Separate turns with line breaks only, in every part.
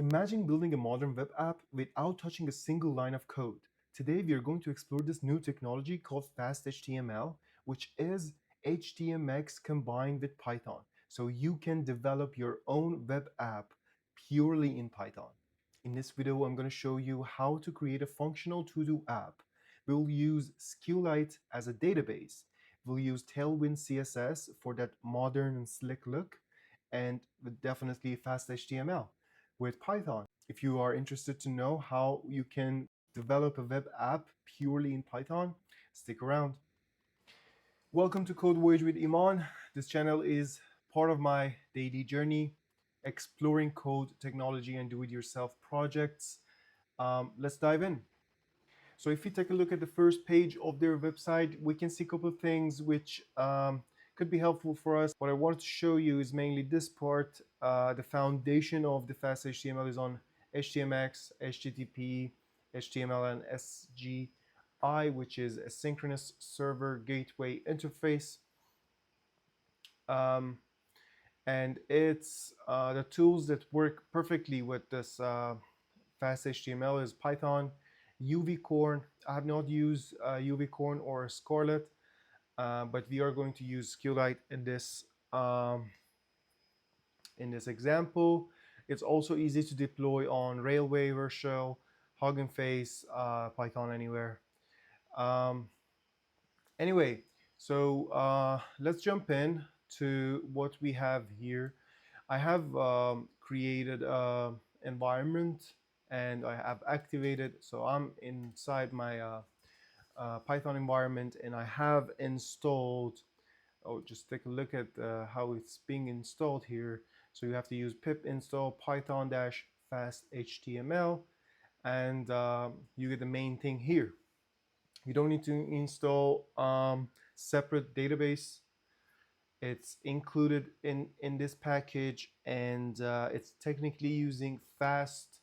Imagine building a modern web app without touching a single line of code. Today, we are going to explore this new technology called FastHTML, which is HTMX combined with Python. So you can develop your own web app purely in Python. In this video, I'm going to show you how to create a functional TODO app. We'll use SQLite as a database. We'll use TailwindCSS for that modern and slick look, and definitely FastHTML with Python. If you are interested to know how you can develop a web app purely in Python, stick around. Welcome to Code Voyage with Iman. This channel is part of my daily journey, exploring code, technology, and do-it-yourself projects. Let's dive in. So if you take a look at the first page of their website, we can see a couple of things which could be helpful for us. What I wanted to show you is mainly this part. The foundation of the FastHTML is on HTMX, HTTP, HTML, and SGI, which is a synchronous server gateway interface. And it's the tools that work perfectly with this FastHTML is Python, UVcorn. I have not used UVcorn or Scarlet, but we are going to use SQLite in this example. It's also easy to deploy on Railway, Vershell, Hugging Face, Python Anywhere. Anyway, so let's jump in to what we have here. I have created an environment and I have activated. So I'm inside my Python environment and I have installed, just take a look at how it's being installed here. So you have to use pip install python-fasthtml and you get the main thing here. You don't need to install separate database. It's included in this package, and it's technically using fast.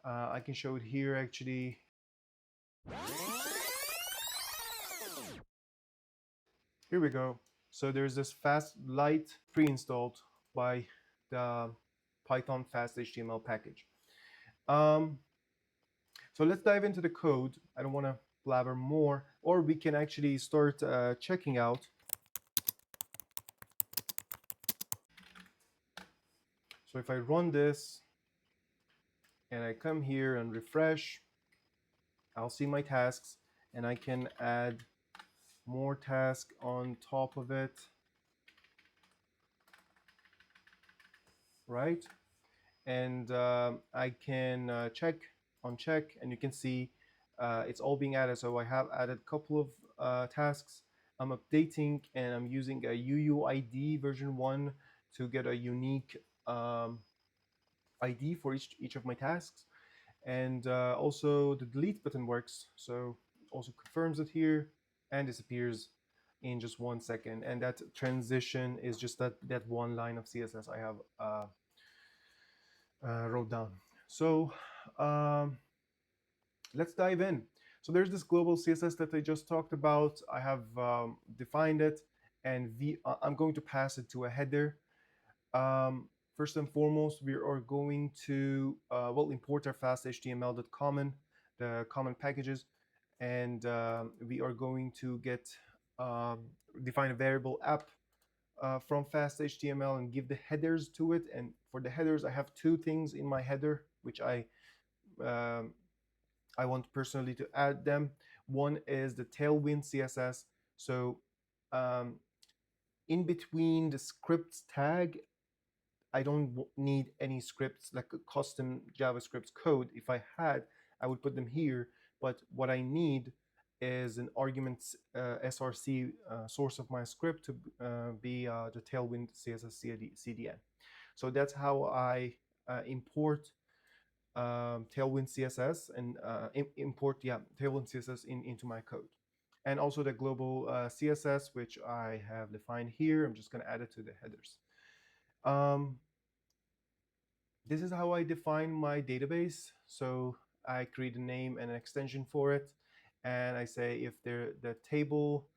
I can show it here actually. Here we go. So there's this FastLite pre-installed by the Python FastHTML package. So let's dive into the code. I don't want to blabber more, or we can actually start checking out. So if I run this and I come here and refresh, I'll see my tasks and I can add more tasks on top of it, right? And I can uncheck, and you can see it's all being added. So I have added a couple of tasks. I'm updating and I'm using a UUID version 1 to get a unique ID for each of my tasks. And also the delete button works, so also confirms it here and disappears in just 1 second. And that transition is just that one line of CSS I have wrote down. So let's dive in. So there's this global CSS that I just talked about. I have defined it, and I'm going to pass it to a header. First and foremost, we are going to import our fasthtml.common, the common packages, and we are going to get define a variable app from FastHTML and give the headers to it. And for the headers, I have two things in my header which I want personally to add them. One is the TailwindCSS. So in between the scripts tag, I don't need any scripts like a custom JavaScript code. If I had, I would put them here. But what I need is an argument src source of my script to be the Tailwind CSS CDN. So that's how I import Tailwind CSS and import Tailwind CSS into my code. And also the global CSS, which I have defined here. I'm just going to add it to the headers. This is how I define my database. So I create a name and an extension for it. And I say if the table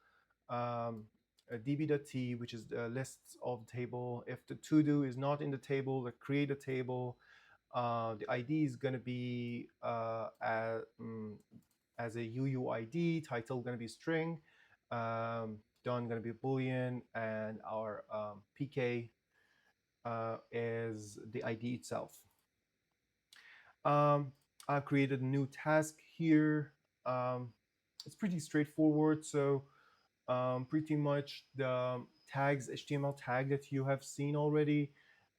db.t, which is the lists of the table. If the to-do is not in the table, create a table. The ID is going to be as a UUID, title going to be string, done going to be boolean, and our PK is the ID itself. I created a new task here. It's pretty straightforward. So pretty much the tags, HTML tag that you have seen already,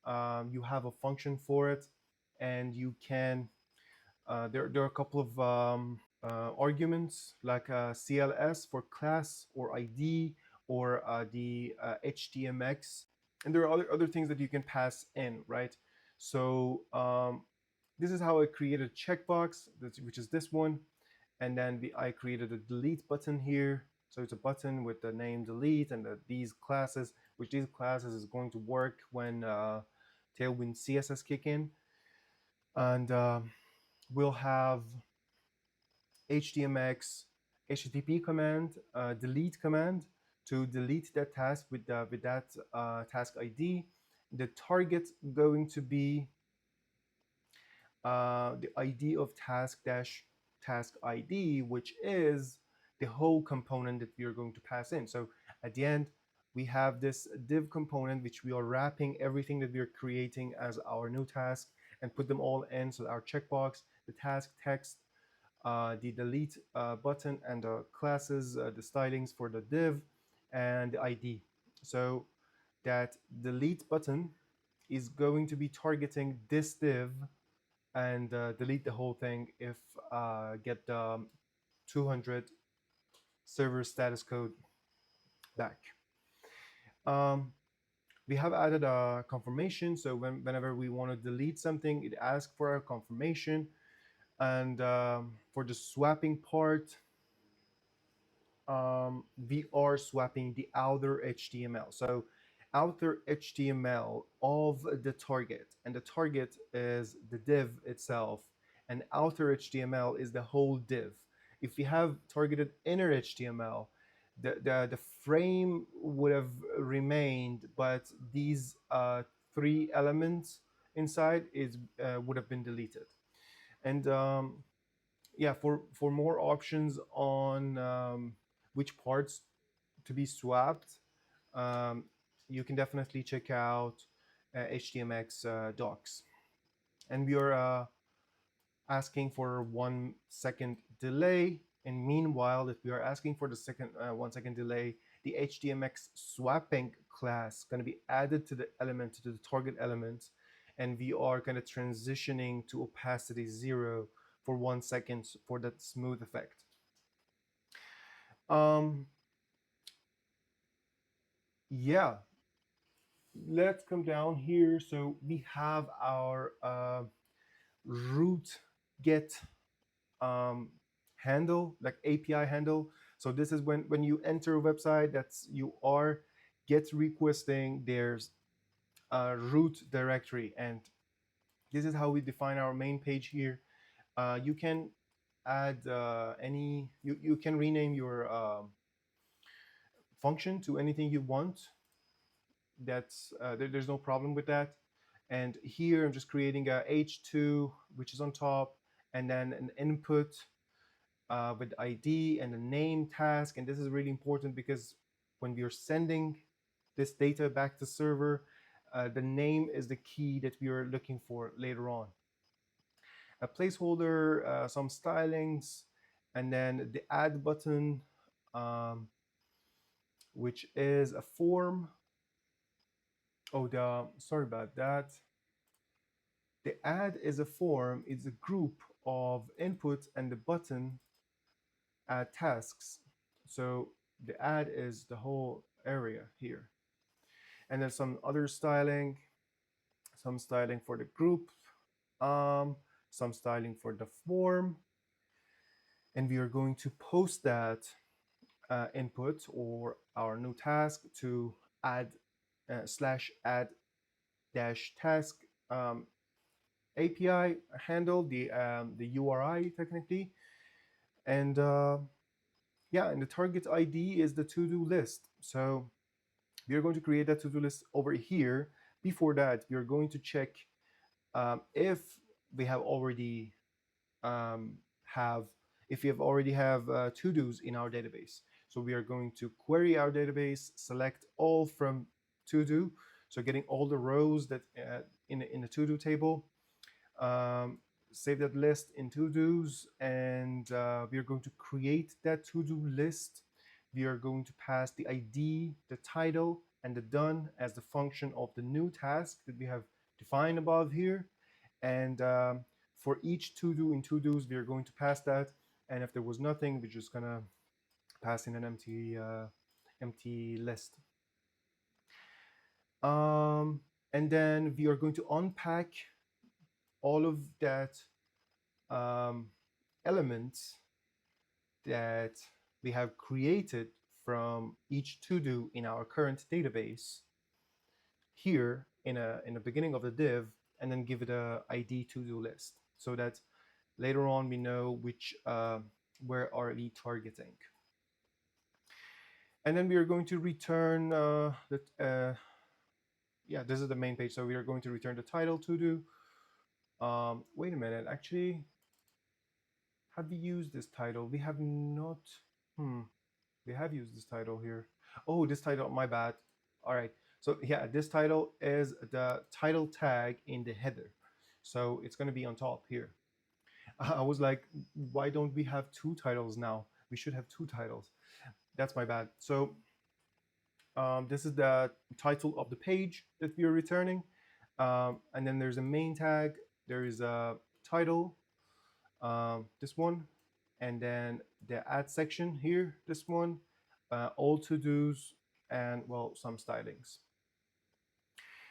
you have a function for it, and you can, there are a couple of arguments like CLS for class or ID, or the HTMX, and there are other things that you can pass in, right? So this is how I created a checkbox, which is this one, and then I created a delete button here. So it's a button with the name delete and these classes, which these classes is going to work when Tailwind CSS kick in, and we'll have HTMX, HTTP command, delete command to delete that task with that task ID. The target going to be the ID of task dash task ID, which is the whole component that we are going to pass in. So at the end, we have this div component, which we are wrapping everything that we are creating as our new task and put them all in. So our checkbox, the task text, the delete button, and the classes, the stylings for the div, and the ID. So that delete button is going to be targeting this div and delete the whole thing if get the 200 server status code back. We have added a confirmation, so whenever we want to delete something, it asks for a confirmation. And for the swapping part, we are swapping the outer HTML. So outer HTML of the target, and the target is the div itself, and outer HTML is the whole div. If we have targeted inner HTML, the frame would have remained, but these three elements inside would have been deleted. And yeah, for more options on which parts to be swapped, you can definitely check out HTMX docs. And we are asking for 1 second delay. And meanwhile, that we are asking for the 1 second delay, the HTMX swapping class going to be added to the element, to the target element, and we are kind of transitioning to opacity 0 for 1 second for that smooth effect. Yeah, let's come down here. So we have our root get handle, like API handle. So this is when you enter a website, that's you are get requesting there's a root directory, and this is how we define our main page here. You can add you can rename your function to anything you want. That's there's no problem with that. And here I'm just creating a h2, which is on top, and then an input with ID and a name task. And this is really important because when we are sending this data back to server, the name is the key that we are looking for later on. A placeholder, some stylings, and then the add button, which is a form. Oh, sorry about that. The add is a form. It's a group of input, and the button add tasks. So the add is the whole area here. And then some other styling, some styling for the group, some styling for the form. And we are going to post that input or our new task to add /add task API handle, the URI technically. And yeah, and the target ID is the to-do list. So we are going to create that to-do list over here. Before that, we are going to check if we have already um, have if we have already have to-dos in our database. So we are going to query our database, select all from to-do, so getting all the rows that in the to-do table, um, save that list in to-dos, and we are going to create that to-do list. We are going to pass the ID, the title, and the done as the function of the new task that we have defined above here. And for each to-do in to-dos, we are going to pass that. And if there was nothing, we're just gonna pass in an empty list. And then we are going to unpack all of that elements that we have created from each to-do in our current database here in the beginning of the div, and then give it a ID to-do list so that later on we know which where are we targeting. And then we are going to return yeah, this is the main page, so we are going to return the title to-do. Wait a minute, actually, have we used this title? We have not. We have used this title here. Oh, this title, my bad. All right, so yeah, this title is the title tag in the header, so it's going to be on top here. I was like, why don't we have two titles now? We should have two titles. That's my bad. So this is the title of the page that we are returning. And then there's a main tag, there is a title, this one, and then the add section here, this one, all to-dos, and well, some stylings.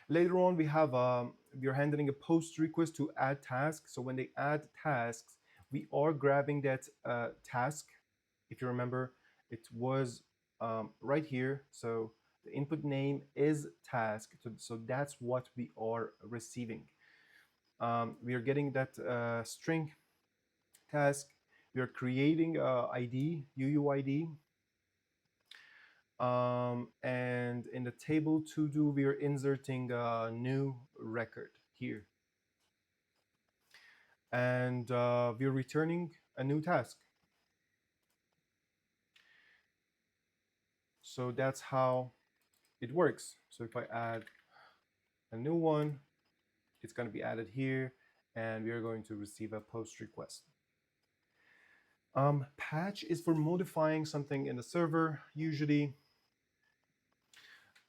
Later on, we are handling a post request to add tasks. So when they add tasks, we are grabbing that task. If you remember, it was right here. So the input name is task. So that's what we are receiving. We are getting that string task. We are creating ID, UUID. And in the table to do, we are inserting a new record here. And we're returning a new task. So that's how it works. So if I add a new one, it's going to be added here, and we are going to receive a post request. Patch is for modifying something in the server, usually.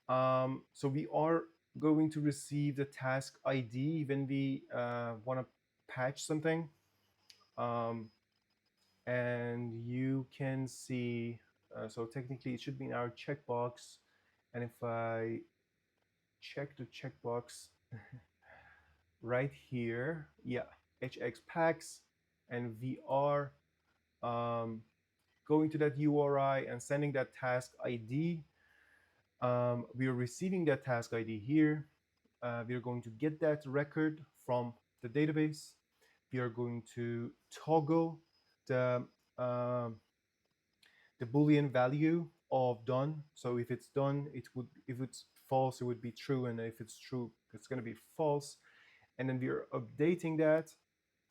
So we are going to receive the task ID when we want to patch something. And you can see, so technically it should be in our checkbox. And if I check the checkbox right here, yeah, HX packs, and we are going to that URI and sending that task ID. We are receiving that task ID here. We are going to get that record from the database. We are going to toggle the Boolean value of done. So if it's done, if it's false, it would be true, and if it's true, it's going to be false. And then we are updating that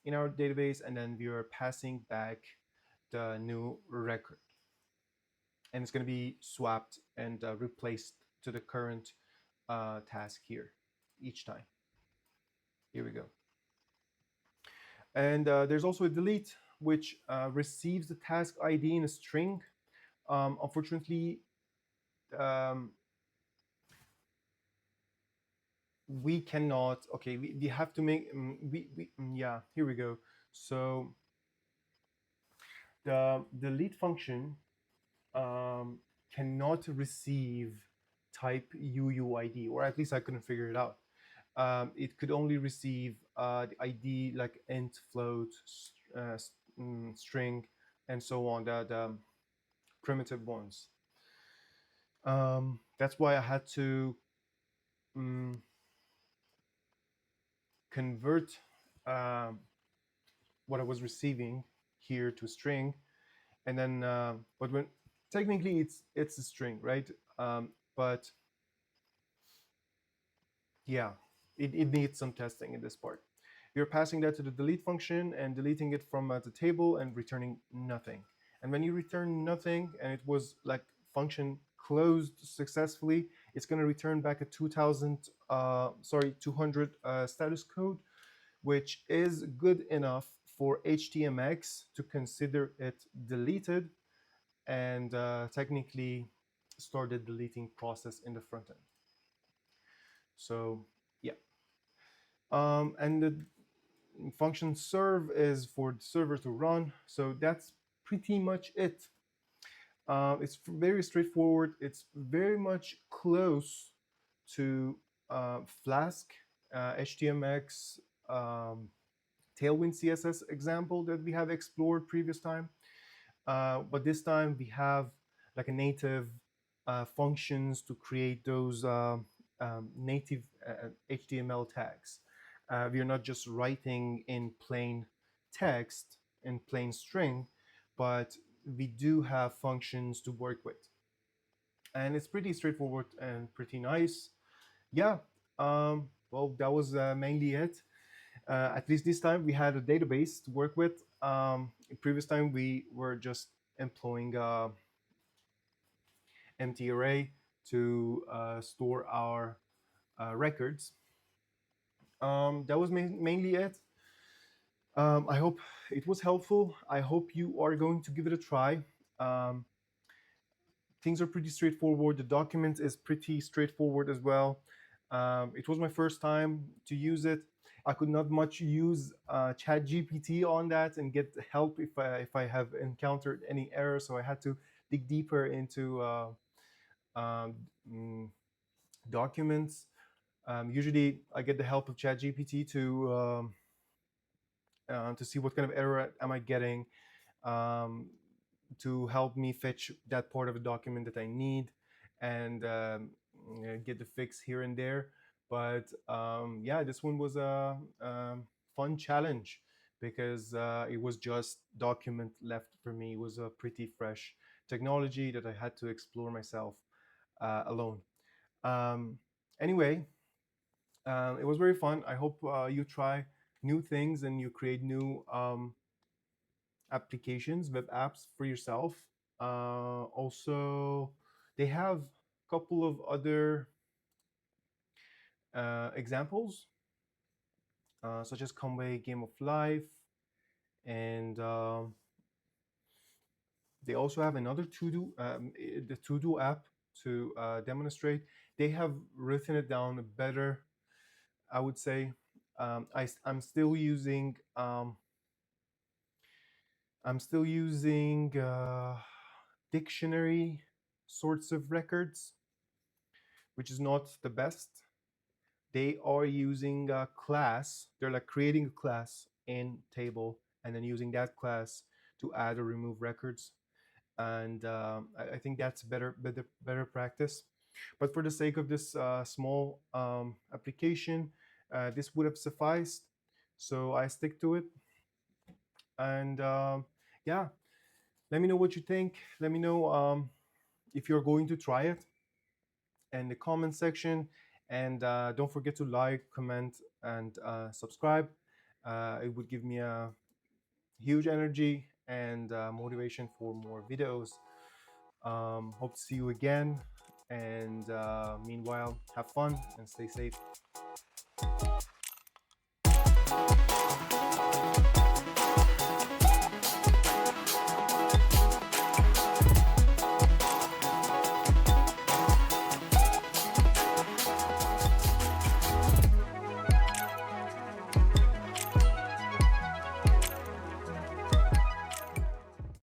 in our database, and then we are passing back the new record. And it's going to be swapped and replaced to the current task here each time. Here we go. And there's also a delete, which receives the task ID in a string. Unfortunately, we cannot. Okay, we have to make. Yeah, here we go. So the delete function cannot receive type UUID, or at least I couldn't figure it out. It could only receive the ID like int, float, string, and so on, the primitive ones. That's why I had to convert what I was receiving here to a string, and then but when technically it's a string, right? But yeah, it needs some testing in this part. You're passing that to the delete function and deleting it from the table and returning nothing. And when you return nothing and it was like function closed successfully, it's going to return back a 200 status code, which is good enough for HTMX to consider it deleted and technically start the deleting process in the front end. So yeah, and the function serve is for the server to run. So that's pretty much it. It's very straightforward. It's very much close to Flask, HTMX, Tailwind CSS example that we have explored previous time. But this time we have like a native functions to create those native HTML tags. We are not just writing in plain text, in plain string, but we do have functions to work with. And it's pretty straightforward and pretty nice. Yeah, well, that was mainly it. At least this time we had a database to work with. Previous time we were just employing empty array to store our records. That was mainly it. I hope it was helpful. I hope you are going to give it a try. Things are pretty straightforward. The document is pretty straightforward as well. It was my first time to use it. I could not much use ChatGPT on that and get help if I have encountered any error. So I had to dig deeper into um, mm, documents. Usually, I get the help of ChatGPT to see what kind of error am I getting, to help me fetch that part of the document that I need, and get the fix here and there. But yeah, this one was a fun challenge because it was just document left for me. It was a pretty fresh technology that I had to explore myself alone. Um, anyway, it was very fun. I hope you try new things and you create new applications, web apps for yourself. Also, they have a couple of other examples, such as Conway Game of Life, and they also have another TODO, the TODO app to demonstrate. They have written it down better, I would say. I'm still using dictionary sorts of records, which is not the best. They are using a class. They're like creating a class in table and then using that class to add or remove records. And I think that's better practice. But for the sake of this small application, this would have sufficed. So I stick to it. And yeah, let me know what you think. Let me know if you're going to try it in the comment section. And don't forget to like, comment, and subscribe. It would give me a huge energy and motivation for more videos. Hope to see you again. And meanwhile, have fun and stay safe.